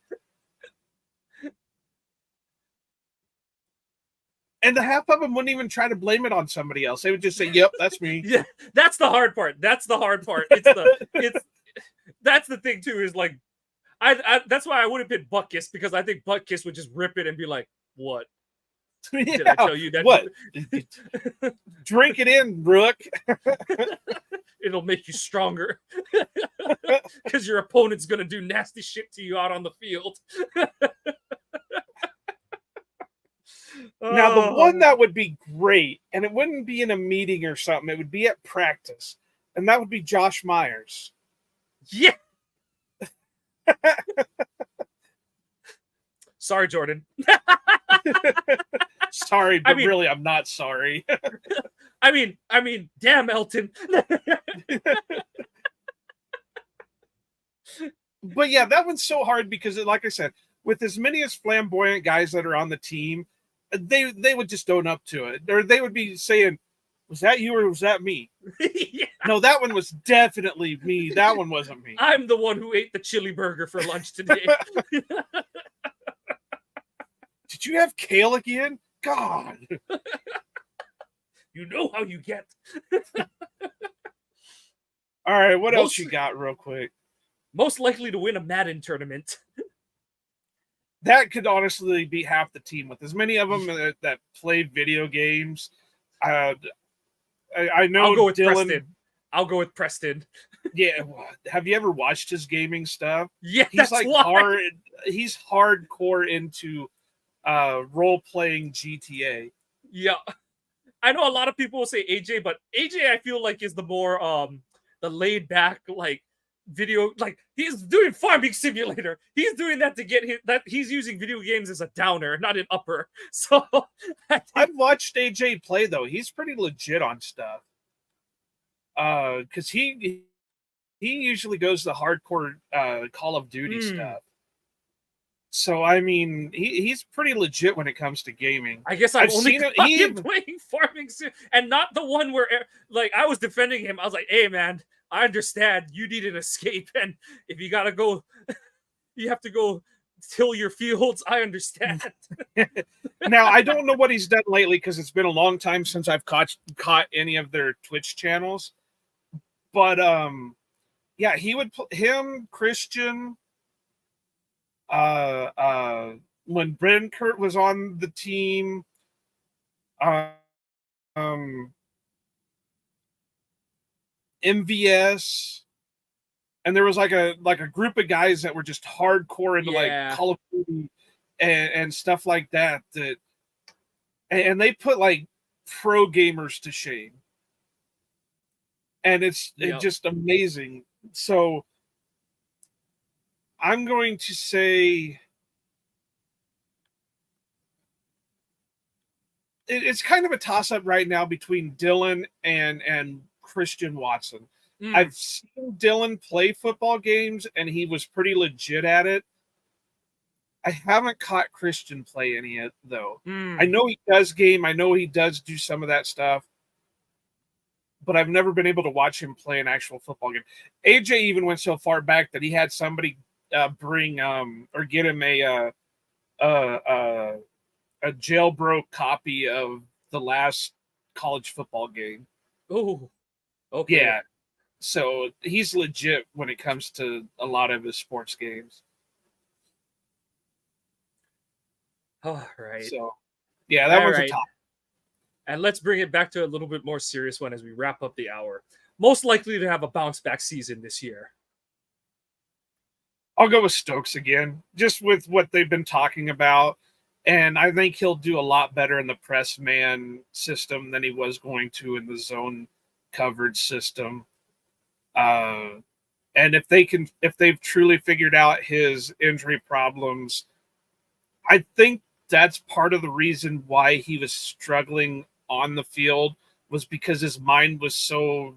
And the half of them wouldn't even try to blame it on somebody else. They would just say, "Yep, that's me." Yeah, that's the hard part. That's the hard part. That's the thing too. Is like, that's why I wouldn't pick Butkus, because I think Butkus would just rip it and be like, "What did I tell you that? What? Drink it in, Rook. It'll make you stronger because your opponent's gonna do nasty shit to you out on the field." Now, the one that would be great, and it wouldn't be in a meeting or something, it would be at practice, and that would be Josh Myers. Yeah. Sorry, Jordan. Sorry, but really, I'm not sorry. I mean, damn, Elton. But yeah, that one's so hard because, like I said, with as many as flamboyant guys that are on the team, they would just own up to it, or they would be saying, "Was that you or was that me?" Yeah. No, that one was definitely me. That one wasn't me. I'm the one who ate the chili burger for lunch today. Did you have kale again? God. You know how you get. All right, what else you got real quick? Most likely to win a Madden tournament. That could honestly be half the team, with as many of them that play video games. I know I'll go with Dylan. Preston. I'll go with Preston. Yeah, have you ever watched his gaming stuff? Yeah, he's like hard. He's hardcore into role-playing GTA. Yeah, I know a lot of people will say AJ, but AJ I feel like is the more the laid back, like, video, like, he's doing Farming Simulator. He's doing that to get that he's using video games as a downer, not an upper. So I've watched AJ play though. He's pretty legit on stuff. Because he usually goes the hardcore Call of Duty stuff. So I mean, he's pretty legit when it comes to gaming. I guess I've only seen him playing Farming Sim, and not the one where, like, I was defending him. I was like, "Hey man, I understand you need an escape, and if you gotta go, you have to go till your fields. I understand." Now I don't know what he's done lately because it's been a long time since I've caught any of their Twitch channels. But yeah, he would him, Christian. When Brent Kurt was on the team, MVS, and there was like a group of guys that were just hardcore into like Call of Duty and stuff like that. And they put like pro gamers to shame, and it's just amazing. So I'm going to say it's kind of a toss-up right now between Dylan and Christian Watson. I've seen Dylan play football games, and he was pretty legit at it. I haven't caught Christian play any yet, though. I know he does game. I know he does do some of that stuff. But I've never been able to watch him play an actual football game. AJ even went so far back that he had somebody bring or get him a jailbroke copy of the last college football game. Oh, okay. Yeah. So he's legit when it comes to a lot of his sports games. All right. So, yeah, that one's a top. And let's bring it back to a little bit more serious one as we wrap up the hour. Most likely to have a bounce back season this year. I'll go with Stokes again, just with what they've been talking about. And I think he'll do a lot better in the press man system than he was going to in the zone coverage system. And if they've truly figured out his injury problems, I think that's part of the reason why he was struggling on the field, was because his mind was so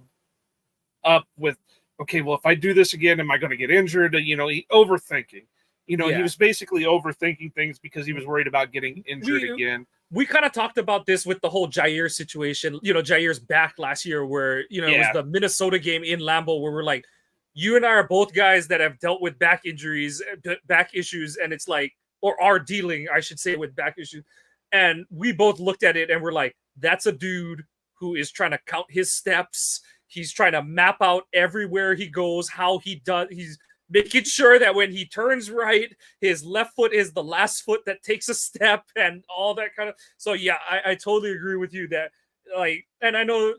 up with, okay, well, if I do this again, am I going to get injured? Overthinking. He was basically overthinking things because he was worried about getting injured again. We kind of talked about this with the whole Jair situation. Jair's back last year where, it was the Minnesota game in Lambeau where we're like, you and I are both guys that have dealt with back injuries, back issues, and it's like, or are dealing, I should say, with back issues. And we both looked at it and we're like, that's a dude who is trying to count his steps. He's trying to map out everywhere he goes, how he does. He's making sure that when he turns right, his left foot is the last foot that takes a step and all that kind of. So yeah, I totally agree with you that like, and I know,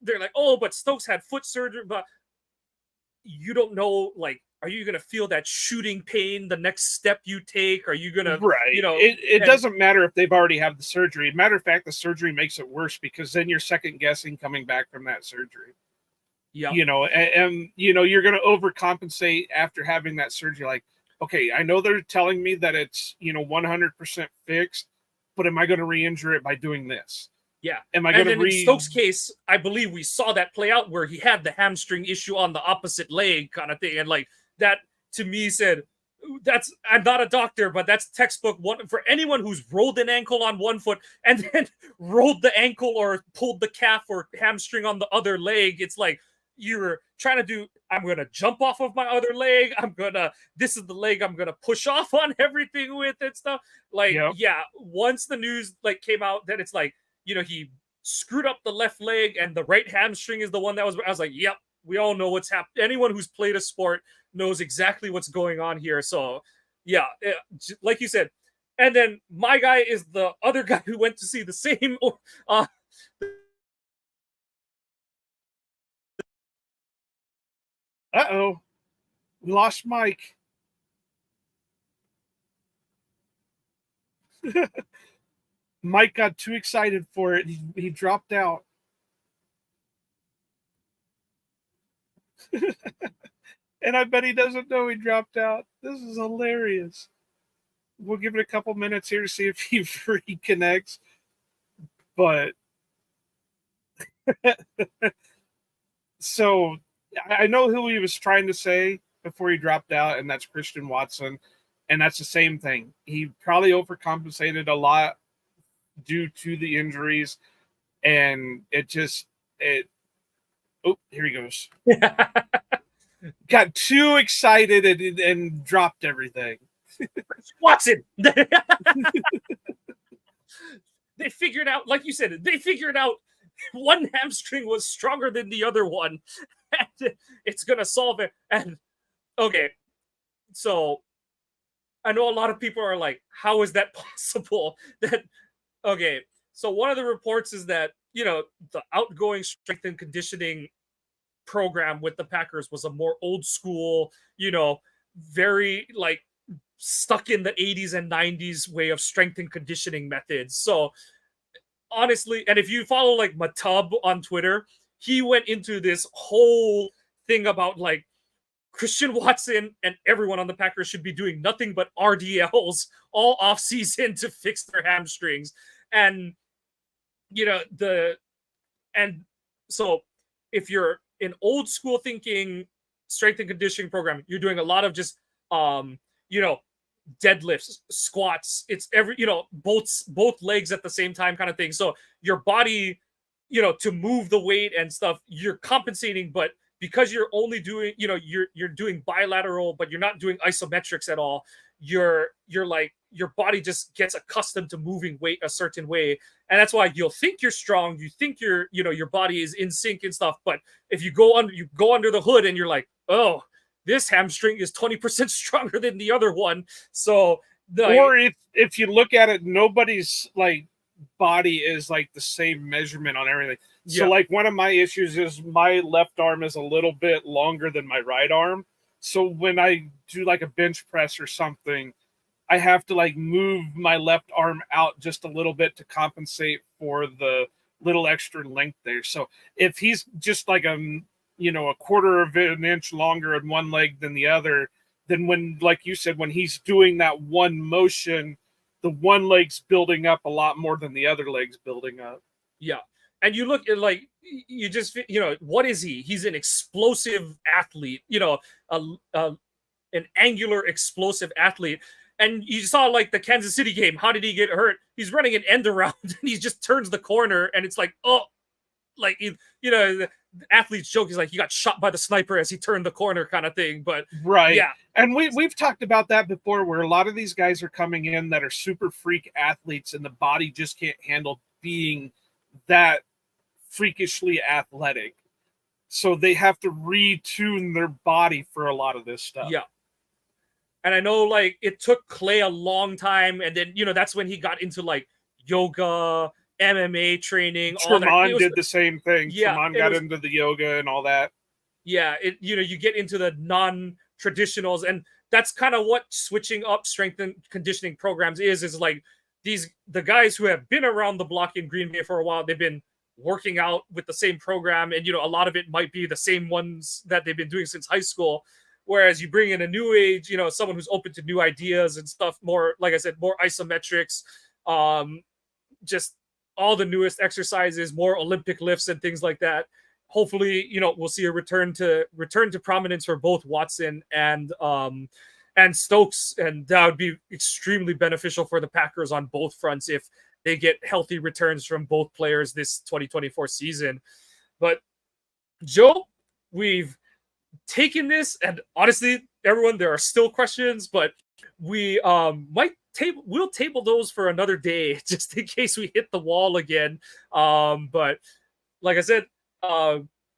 they're like, oh, but Stokes had foot surgery, but you don't know, like, are you gonna feel that shooting pain the next step you take? Are you gonna, right? It doesn't matter if they've already had the surgery. Matter of fact, the surgery makes it worse because then you're second guessing coming back from that surgery. Yeah, and you're gonna overcompensate after having that surgery. Like, okay, I know they're telling me that it's 100% fixed, but am I going to re-injure it by doing this? Yeah. Am I going to in Stokes' case, I believe we saw that play out where he had the hamstring issue on the opposite leg kind of thing. And like that to me said, I'm not a doctor, but that's textbook one for anyone who's rolled an ankle on one foot and then rolled the ankle or pulled the calf or hamstring on the other leg. It's like you're trying to do, I'm going to jump off of my other leg. This is the leg I'm going to push off on everything with and stuff. Like, yeah, once the news like came out that it's like, he screwed up the left leg and the right hamstring is the one that I was like, yep, we all know what's happened. Anyone who's played a sport knows exactly what's going on here. So yeah, like you said. And then my guy is the other guy who went to see the same. Uh-oh. We lost Mike. Mike got too excited for it. He dropped out. And I bet he doesn't know he dropped out. This is hilarious. We'll give it a couple minutes here to see if he reconnects. But so I know who he was trying to say before he dropped out, and that's Christian Watson. And that's the same thing. He probably overcompensated a lot due to the injuries, and oh, here he goes. Got too excited and dropped everything. Watson. They figured out, like you said, one hamstring was stronger than the other one, and it's gonna solve it. And okay, so I know a lot of people are like, how is that possible? Okay, so one of the reports is that, the outgoing strength and conditioning program with the Packers was a more old school, very like stuck in the 80s and 90s way of strength and conditioning methods. So honestly, and if you follow like Matub on Twitter, he went into this whole thing about like Christian Watson and everyone on the Packers should be doing nothing but RDLs all off season to fix their hamstrings. And and so if you're an old school thinking strength and conditioning program, you're doing a lot of just deadlifts, squats, it's both legs at the same time kind of thing. So your body, to move the weight and stuff, you're compensating, but because you're only doing, you're doing bilateral, but you're not doing isometrics at all, you're like, your body just gets accustomed to moving weight a certain way. And that's why you'll think you're strong, you think your body is in sync and stuff, but if you go under the hood and you're like, oh, this hamstring is 20% stronger than the other one. So or if you look at it, nobody's like body is like the same measurement on everything. So like one of my issues is my left arm is a little bit longer than my right arm. So when I do like a bench press or something, I have to like move my left arm out just a little bit to compensate for the little extra length there. So if he's just like a quarter of an inch longer in one leg than the other, then when, like you said, when he's doing that one motion, the one leg's building up a lot more than the other leg's building up. Yeah. And you look at like, you just, what is he? He's an explosive athlete, an angular explosive athlete. And you saw like the Kansas City game. How did he get hurt? He's running an end around and he just turns the corner and it's like, oh, like the athlete's joke is like he got shot by the sniper as he turned the corner kind of thing. But right. yeah, And we've talked about that before, where a lot of these guys are coming in that are super freak athletes, and the body just can't handle being that freakishly athletic. So they have to retune their body for a lot of this stuff. Yeah. And I know like it took Clay a long time, and then that's when he got into like yoga, MMA training, all that. Tremont did the same thing. Yeah, Tremont got into the yoga and all that. Yeah, you get into the non-traditionals, and that's kind of what switching up strength and conditioning programs is like the guys who have been around the block in Green Bay for a while, they've been working out with the same program, and a lot of it might be the same ones that they've been doing since high school. Whereas you bring in a new age, someone who's open to new ideas and stuff, more, like I said, more isometrics, just all the newest exercises, more Olympic lifts and things like that. Hopefully, we'll see a return to prominence for both Watson and Stokes, and that would be extremely beneficial for the Packers on both fronts if they get healthy returns from both players this 2024 season. But Joe, we've taken this, and honestly, everyone, there are still questions, but we we'll table those for another day just in case we hit the wall again. But like I said,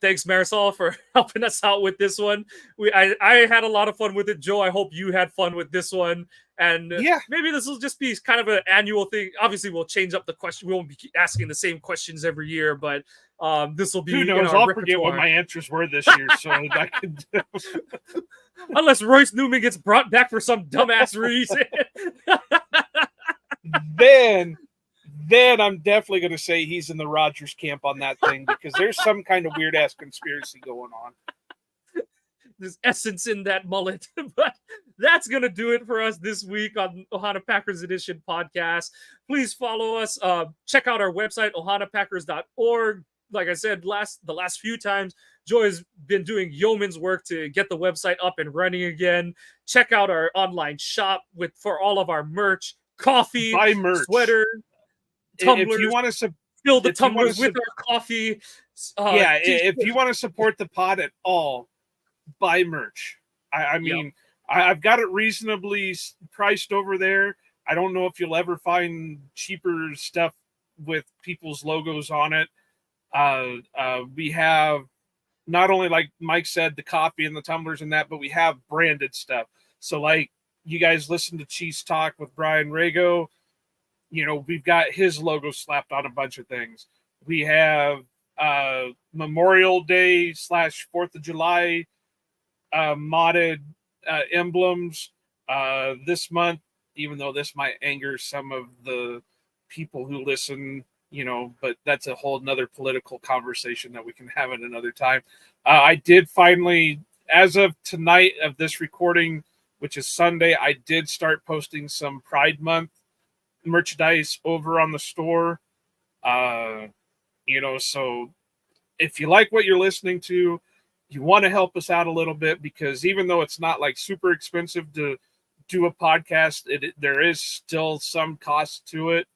thanks Marisol for helping us out with this one. I had a lot of fun with it. Joe, I hope you had fun with this one. And maybe this will just be kind of an annual thing. Obviously, we'll change up the question. We won't be asking the same questions every year, but this will be. Who knows? I'll forget what my answers were this year, so I could. Unless Royce Newman gets brought back for some dumbass reason. Then I'm definitely going to say he's in the Rodgers camp on that thing, because there's some kind of weird ass conspiracy going on. There's essence in that mullet. But that's going to do it for us this week on Ohana Packers Edition podcast. Please follow us. Check out our website, ohanapackers.org. Like I said, the last few times, Joy has been doing yeoman's work to get the website up and running again. Check out our online shop for all of our merch, coffee, sweater, tumblers. If you want to fill the tumblers with our coffee. If you want to support the pod at all, buy merch. I mean, I've got it reasonably priced over there. I don't know if you'll ever find cheaper stuff with people's logos on it. We have not only, like Mike said, the coffee and the tumblers and that, but we have branded stuff. So like you guys listen to Cheese Talk with Brian Rago, we've got his logo slapped on a bunch of things. We have Memorial Day / 4th of July modded emblems this month, even though this might anger some of the people who listen, but that's a whole nother political conversation that we can have at another time. I did finally, as of tonight of this recording, which is Sunday, I did start posting some Pride Month merchandise over on the store. So if you like what you're listening to, you want to help us out a little bit, because even though it's not like super expensive to do a podcast, there is still some cost to it.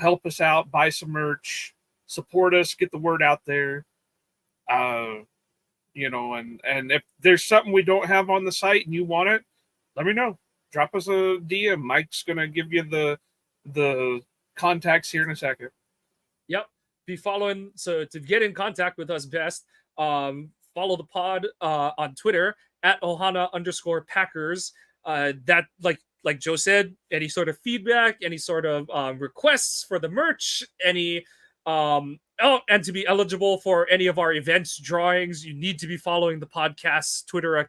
Help us out, buy some merch, support us, get the word out there. And if there's something we don't have on the site and you want it, let me know. Drop us a DM. Mike's gonna give you the contacts here in a second. Yep. Be following. So to get in contact with us best, follow the pod on Twitter at Ohana_Packers. That like Joe said, any sort of feedback, any sort of requests for the merch, any and to be eligible for any of our events drawings, you need to be following the podcast's Twitter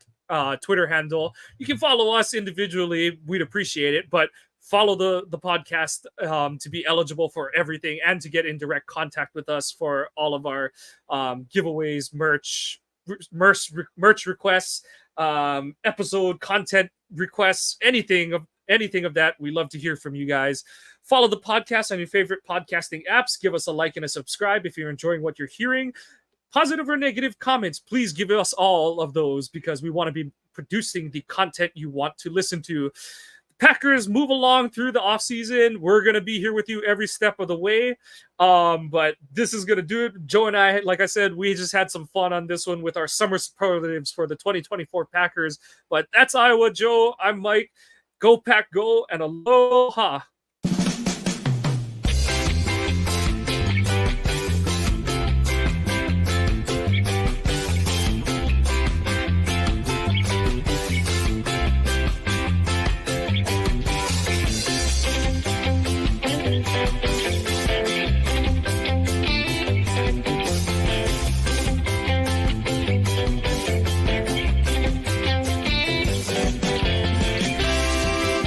handle. You can follow us individually, we'd appreciate it, but follow the podcast to be eligible for everything and to get in direct contact with us for all of our giveaways, merch requests, episode content requests, anything of that. We love to hear from you guys. Follow the podcast on your favorite podcasting apps. Give us a like and a subscribe if you're enjoying what you're hearing. Positive or negative comments, please give us all of those, because we want to be producing the content you want to listen to. The Packers move along through the offseason. We're going to be here with you every step of the way. But this is going to do it. Joe and I, like I said, we just had some fun on this one with our summer superlatives for the 2024 Packers. But that's Iowa, Joe. I'm Mike. Go Pack Go, and aloha.